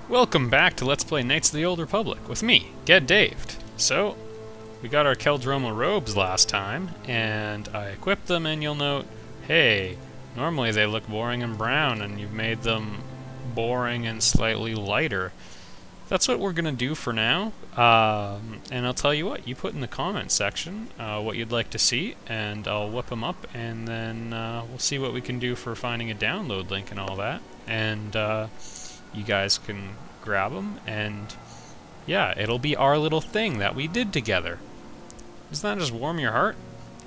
Welcome back to Let's Play Knights of the Old Republic with me, Get Daved. So, we got our Keldroma robes last time, and I equipped them, and you'll note, hey, normally they look boring and brown, and you've made them boring and slightly lighter. That's what we're going to do for now, and I'll tell you what, you put in the comments section what you'd like to see, and I'll whip them up, and then we'll see what we can do for finding a download link and all that, and you guys can grab them, and yeah, it'll be our little thing that we did together. Doesn't that just warm your heart?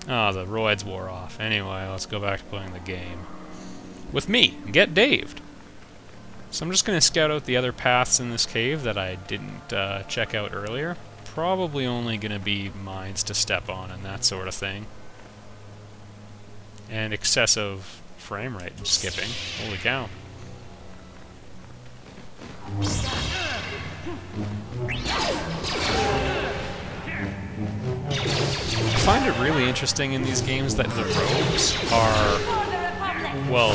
Oh, the roids wore off. Anyway, let's go back to playing the game. With me, Get Daved. So I'm just going to scout out the other paths in this cave that I didn't check out earlier. Probably only going to be mines to step on and that sort of thing. And excessive frame rate and skipping. Holy cow. I find it really interesting in these games that the robes are, well,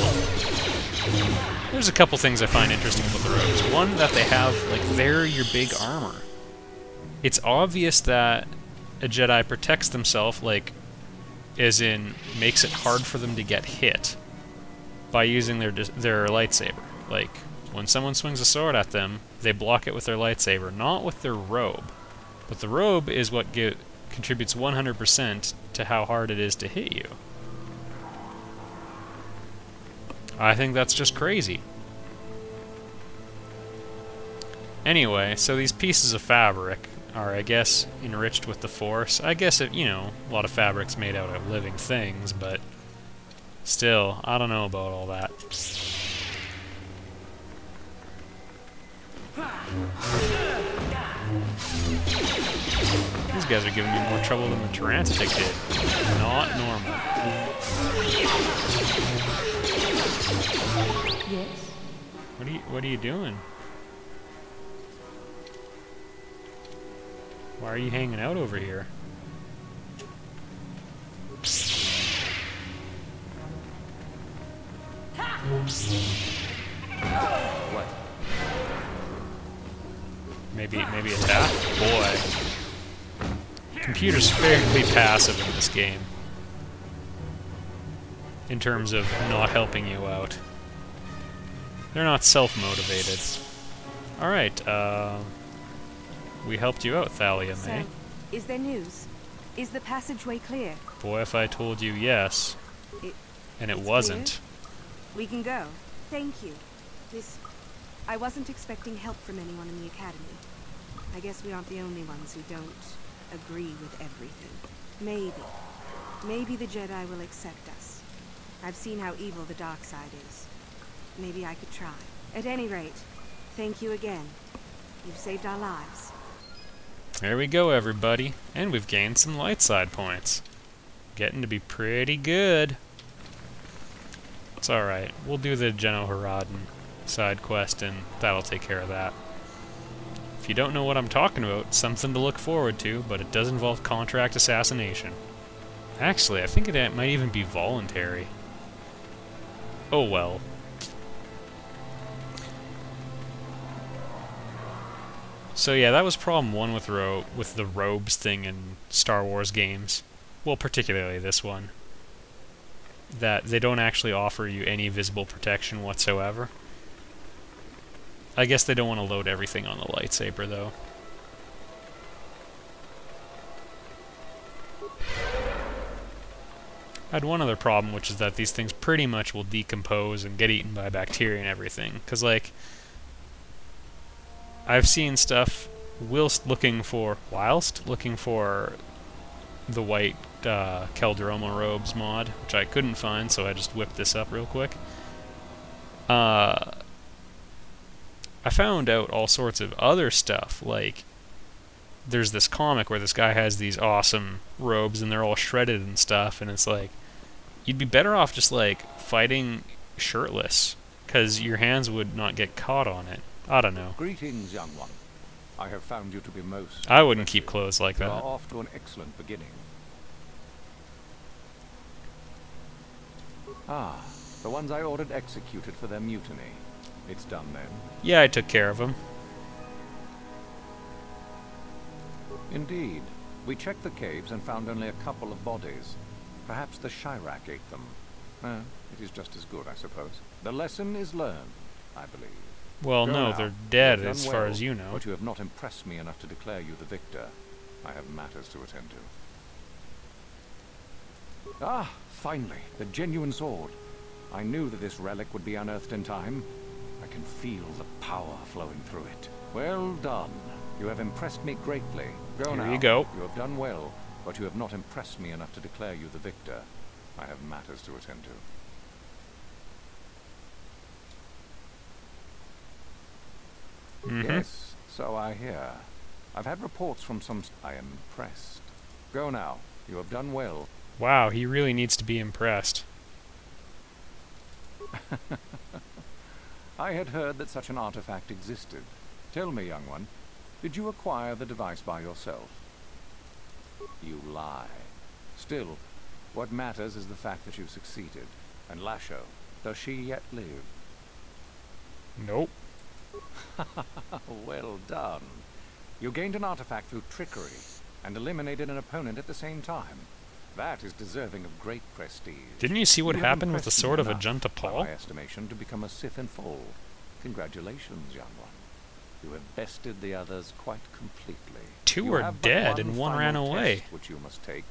there's a couple things I find interesting about the robes. One, that they have, like, they're your big armor. It's obvious that a Jedi protects themselves, like, as in, makes it hard for them to get hit by using their lightsaber. Like, when someone swings a sword at them, they block it with their lightsaber, not with their robe. But the robe is what contributes 100% to how hard it is to hit you. I think that's just crazy. Anyway, so these pieces of fabric are, I guess, enriched with the Force. I guess, you know, a lot of fabric's made out of living things, but still, I don't know about all that. These guys are giving me more trouble than the Terantateks did. Not normal. Yes. What are you doing? Why are you hanging out over here? What? Maybe attack? Boy. Computer's fairly passive in this game. In terms of not helping you out. They're not self-motivated. Alright, we helped you out, Thalia May. So, is there news? Is the passageway clear? Boy, if I told you yes. And it wasn't. Clear? We can go. Thank you. I wasn't expecting help from anyone in the Academy. I guess we aren't the only ones who don't agree with everything. Maybe the Jedi will accept us. I've seen how evil the dark side is. Maybe I could try. At any rate, thank you again. You've saved our lives. There we go, everybody. And we've gained some light side points. Getting to be pretty good. It's alright. We'll do the Geno Haradan side quest, and that'll take care of that. If you don't know what I'm talking about, it's something to look forward to, but it does involve contract assassination. Actually, I think it might even be voluntary. Oh well. So yeah, that was problem one with the robes thing in Star Wars games. Well, particularly this one. That they don't actually offer you any visible protection whatsoever. I guess they don't want to load everything on the lightsaber, though. I had one other problem, which is that these things pretty much will decompose and get eaten by bacteria and everything. Because, like, I've seen stuff whilst looking for the white Keldroma robes mod, which I couldn't find, so I just whipped this up real quick. I found out all sorts of other stuff, like there's this comic where this guy has these awesome robes and they're all shredded and stuff, and it's like, you'd be better off just like fighting shirtless, because your hands would not get caught on it. I don't know. Greetings, young one. I have found you to be most... I wouldn't keep clothes like You that. are off to an excellent beginning. Ah, the ones I ordered executed for their mutiny. It's done then. Yeah, I took care of him. Indeed. We checked the caves and found only a couple of bodies. Perhaps the Chirac ate them. It is just as good, I suppose. The lesson is learned, I believe. Well, Go no, now. they're dead You have as done far well, as you know. But you have not impressed me enough to declare you the victor. I have matters to attend to. Ah, finally, the genuine sword. I knew that this relic would be unearthed in time. I can feel the power flowing through it. Well done. You have impressed me greatly. Go now. Here you go. You have done well, but you have not impressed me enough to declare you the victor. I have matters to attend to. Yes, so I hear. I've had reports from some... I am impressed. Go now. You have done well. Wow, he really needs to be impressed. I had heard that such an artifact existed. Tell me, young one, did you acquire the device by yourself? You lie. Still, what matters is the fact that you've succeeded. And Lasho, does she yet live? Nope. Well done. You gained an artifact through trickery and eliminated an opponent at the same time. That is deserving of great prestige. Didn't you see what You have happened with the impressed me sword of enough, Ajunta by Paul? my estimation, to become a Sith in full. Congratulations, young one. You have bested the others quite completely. Two You are have but dead and one ran final away. test which you must take,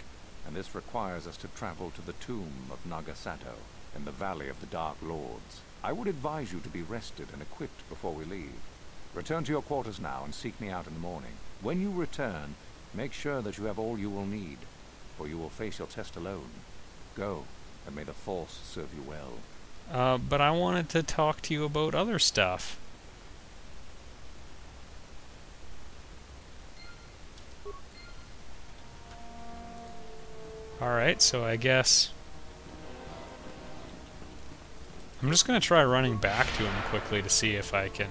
and this requires us to travel to the tomb of Nagasato in the Valley of the Dark Lords. I would advise you to be rested and equipped before we leave. Return to your quarters now and seek me out in the morning. When you return, make sure that you have all you will need, for you will face your test alone. Go, and may the Force serve you well. But I wanted to talk to you about other stuff. Alright, so I guess... I'm just gonna try running back to him quickly to see if I can,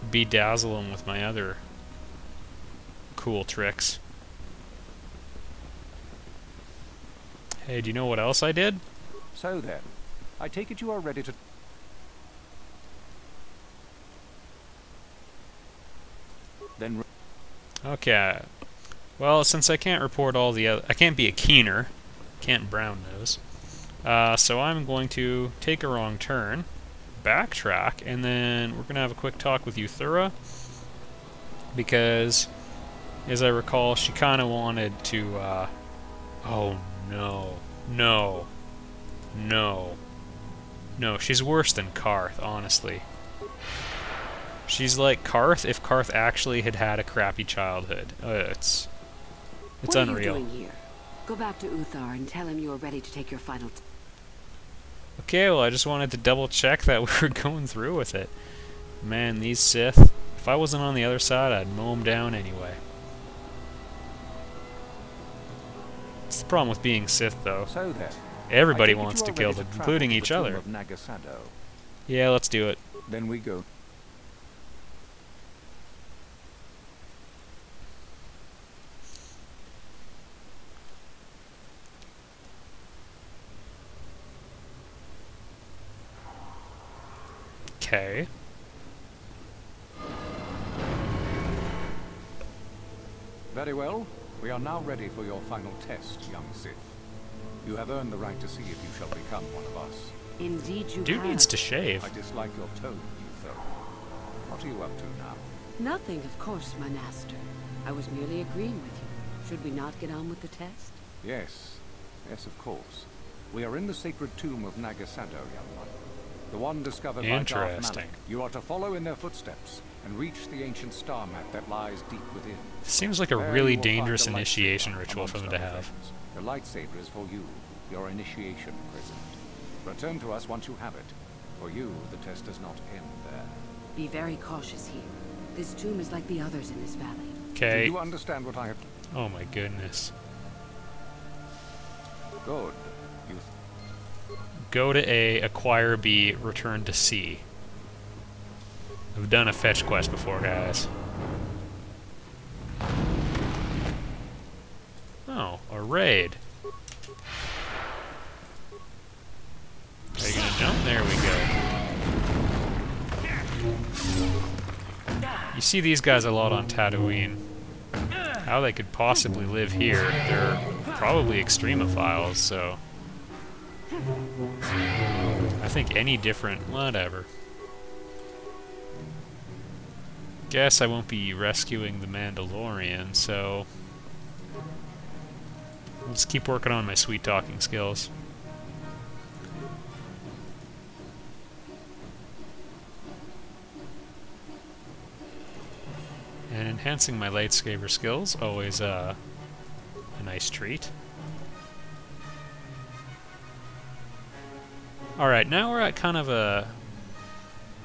bedazzle him with my other cool tricks. Hey, do you know what else I did? So then, I take it you are ready to... Then... Okay. Well, since I can't report all the other... I can't be a keener. Can't brown nose. So I'm going to take a wrong turn, backtrack, and then we're going to have a quick talk with Euthura, because, as I recall, she kind of wanted to, oh no, no, no, no, she's worse than Karth, honestly. She's like Karth if Karth actually had had a crappy childhood. It's what unreal. What are you doing here? Go back to Uthar and tell him you are ready to take your final... Okay, well, I just wanted to double check that we were going through with it. Man, these Sith, if I wasn't on the other side, I'd mow them down anyway. It's the problem with being Sith, though. So then, Everybody I take it wants you to are kill ready them, to travel including to the each tomb other. of Nagasato. Yeah, let's do it. Then we go. Okay. Very well. We are now ready for your final test, young Sith. You have earned the right to see if you shall become one of us. Indeed you Dude have. needs to shave. I dislike your tone, Etho. What are you up to now? Nothing, of course, my master. I was merely agreeing with you. Should we not get on with the test? Yes. Yes, of course. We are in the sacred tomb of Nagasato, young one. The one discovered by Darth Interesting. Malak. You are to follow in their footsteps and reach the ancient star map that lies deep within. Seems like a There really you will find dangerous a initiation lightsaber, ritual for them amongst to other have. things. The lightsaber is for you, your initiation present. Return to us once you have it. For you, the test does not end there. Be very cautious here. This tomb is like the others in this valley. Do Okay. you understand what I have... Oh my goodness. Good. You... Go to A, acquire B, return to C. I've done a fetch quest before, guys. Oh, a raid. Are you gonna jump? There we go. You see these guys a lot on Tatooine. how they could possibly live here. They're probably extremophiles, so I think any different, whatever. Guess I won't be rescuing the Mandalorian, so I'll just keep working on my sweet talking skills. And enhancing my lightsaber skills, always a nice treat. Alright, now we're at kind of a...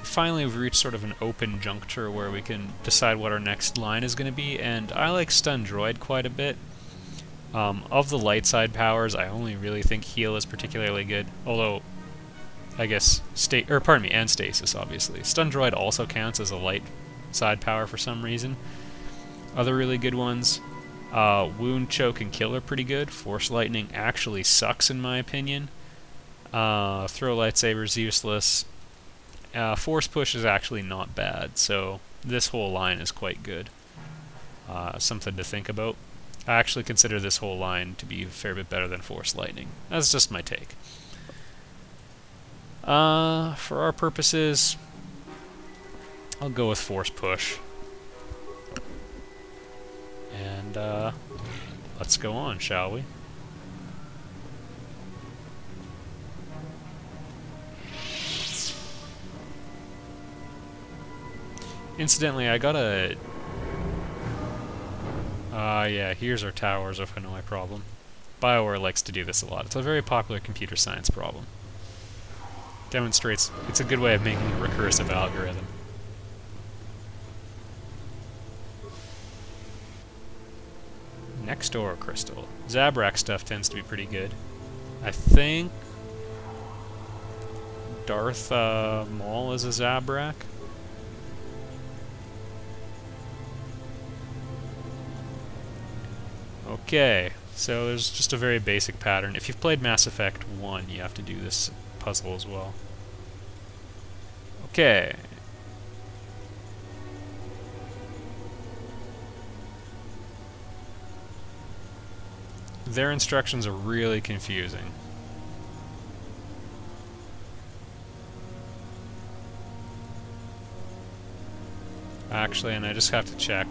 Finally we've reached sort of an open juncture where we can decide what our next line is going to be, and I like Stun Droid quite a bit. Of the light side powers, I only really think heal is particularly good, although I guess and stasis, obviously. Stun Droid also counts as a light side power for some reason. Other really good ones, Wound, Choke, and Kill are pretty good. Force Lightning actually sucks in my opinion. Throw Lightsaber's useless. Force Push is actually not bad, so this whole line is quite good. Something to think about. I actually consider this whole line to be a fair bit better than Force Lightning. That's just my take. For our purposes, I'll go with Force Push. And, let's go on, shall we? Incidentally, I got a... yeah, here's our Towers of Hanoi problem. BioWare likes to do this a lot. It's a very popular computer science problem. Demonstrates it's a good way of making a recursive algorithm. Next door crystal. Zabrak stuff tends to be pretty good. I think Darth Maul is a Zabrak. Okay, so there's just a very basic pattern. If you've played Mass Effect 1, you have to do this puzzle as well. Okay. Their instructions are really confusing. Actually, and I just have to check.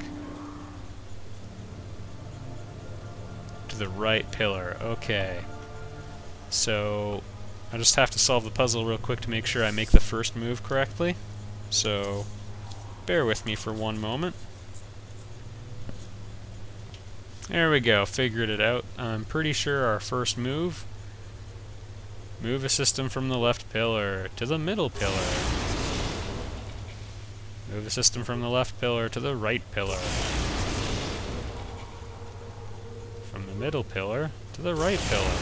To the right pillar. Okay. So, I just have to solve the puzzle real quick to make sure I make the first move correctly. So, bear with me for one moment. There we go, figured it out. I'm pretty sure our first move... Move a system from the left pillar to the middle pillar. Move a system from the left pillar to the right pillar. From the middle pillar to the right pillar.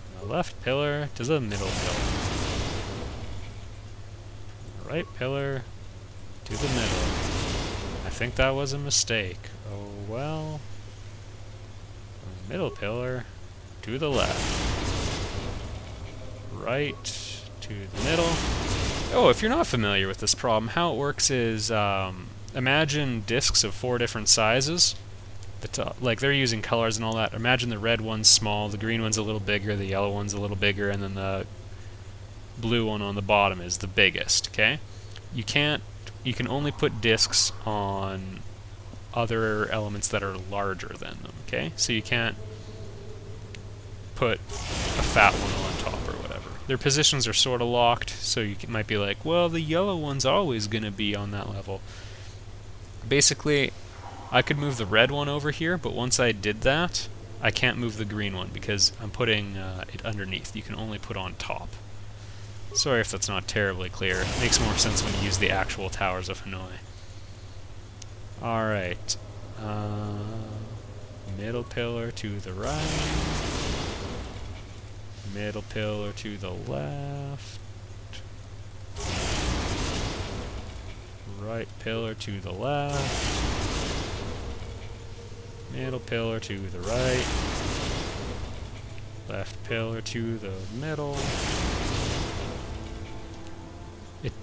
From the left pillar to the middle pillar. From the right pillar to the middle. I think that was a mistake. Oh well. From the middle pillar to the left. Right to the middle. Oh, if you're not familiar with this problem, how it works is, imagine discs of 4 different sizes. Like, they're using colors and all that. Imagine the red one's small, the green one's a little bigger, the yellow one's a little bigger, and then the blue one on the bottom is the biggest, okay? You can only put discs on other elements that are larger than them, okay? So you can't put a fat one on top or whatever. Their positions are sort of locked, so you might be like, well, the yellow one's always going to be on that level. Basically, I could move the red one over here, but once I did that, I can't move the green one because I'm putting it underneath. You can only put on top. Sorry if that's not terribly clear. It makes more sense when you use the actual Towers of Hanoi. Alright. Middle pillar to the right. Middle pillar to the left. Right pillar to the left. Middle pillar to the right. Left pillar to the middle.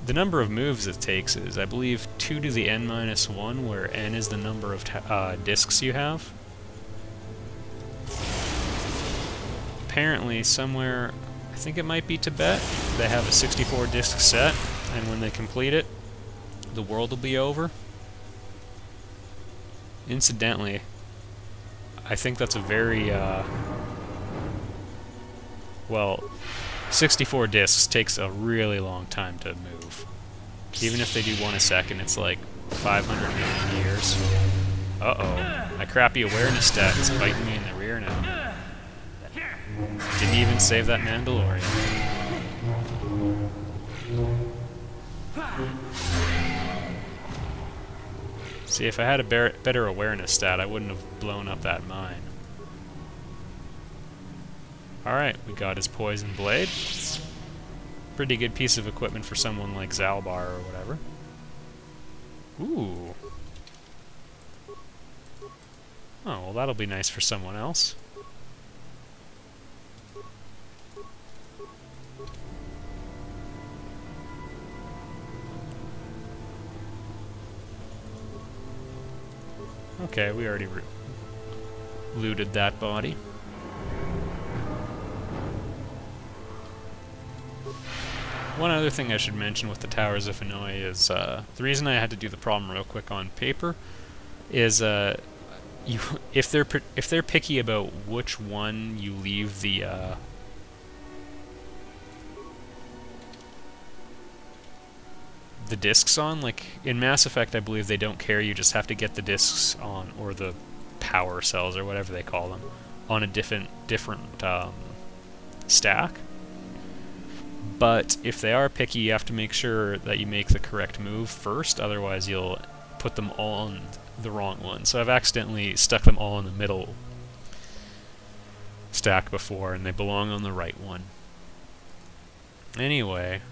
the number of moves it takes is, I believe, 2 to the n-1, where n is the number of discs you have. Apparently, somewhere, I think it might be Tibet, they have a 64-disc set, and when they complete it, the world will be over. Incidentally, I think that's a very, well, 64 discs takes a really long time to move. Even if they do 1 a second, it's like 500 million years. Uh-oh. My crappy awareness stat is biting me in the rear now. Didn't even save that Mandalorian. See, if I had a better awareness stat, I wouldn't have blown up that mine. Alright, we got his poison blade. Pretty good piece of equipment for someone like Zalbar or whatever. Ooh. Oh, well that'll be nice for someone else. Okay, we already looted that body. One other thing I should mention with the Towers of Hanoi is, the reason I had to do the problem real quick on paper is, if they're picky about which one you leave the discs on, like in Mass Effect I believe they don't care, you just have to get the discs on, or the power cells or whatever they call them, on a different stack. But if they are picky, you have to make sure that you make the correct move first, otherwise you'll put them all on the wrong one. So I've accidentally stuck them all in the middle stack before, and they belong on the right one. Anyway.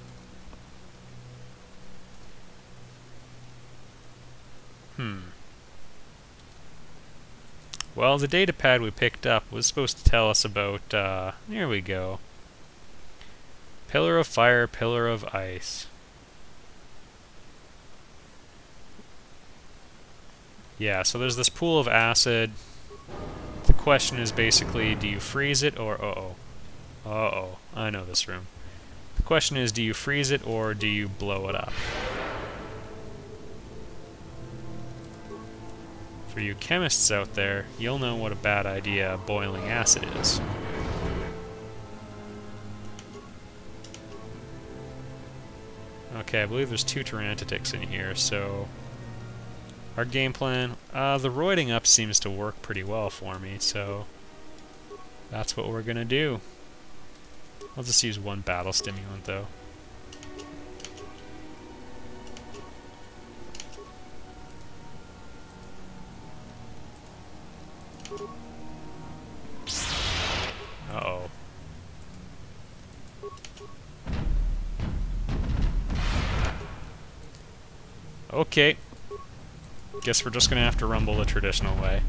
Well, the datapad we picked up was supposed to tell us about, here we go. Pillar of fire, pillar of ice. Yeah, so there's this pool of acid. The question is basically, do you freeze it or... Uh-oh, I know this room. The question is, do you freeze it or do you blow it up? For you chemists out there, you'll know what a bad idea boiling acid is. Okay, I believe there's 2 Terantateks in here, so... Our game plan... the roiding up seems to work pretty well for me, so... That's what we're gonna do. I'll just use 1 battle stimulant, though. Uh-oh. Okay. Guess we're just gonna have to rumble the traditional way.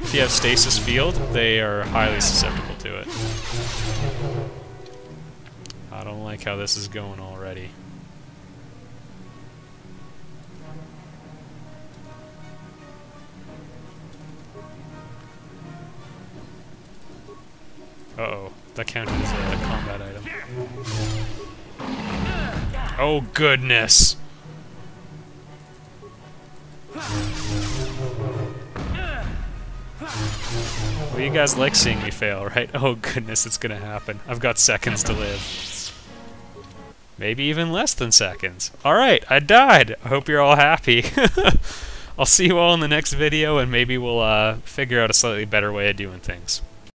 If you have stasis field, they are highly susceptible to it. I don't like how this is going already. Uh-oh, that counted as a combat item. Oh goodness! Well, you guys like seeing me fail, right? Oh goodness, it's gonna happen. I've got seconds to live. Maybe even less than seconds. Alright, I died! I hope you're all happy. I'll see you all in the next video, and maybe we'll figure out a slightly better way of doing things.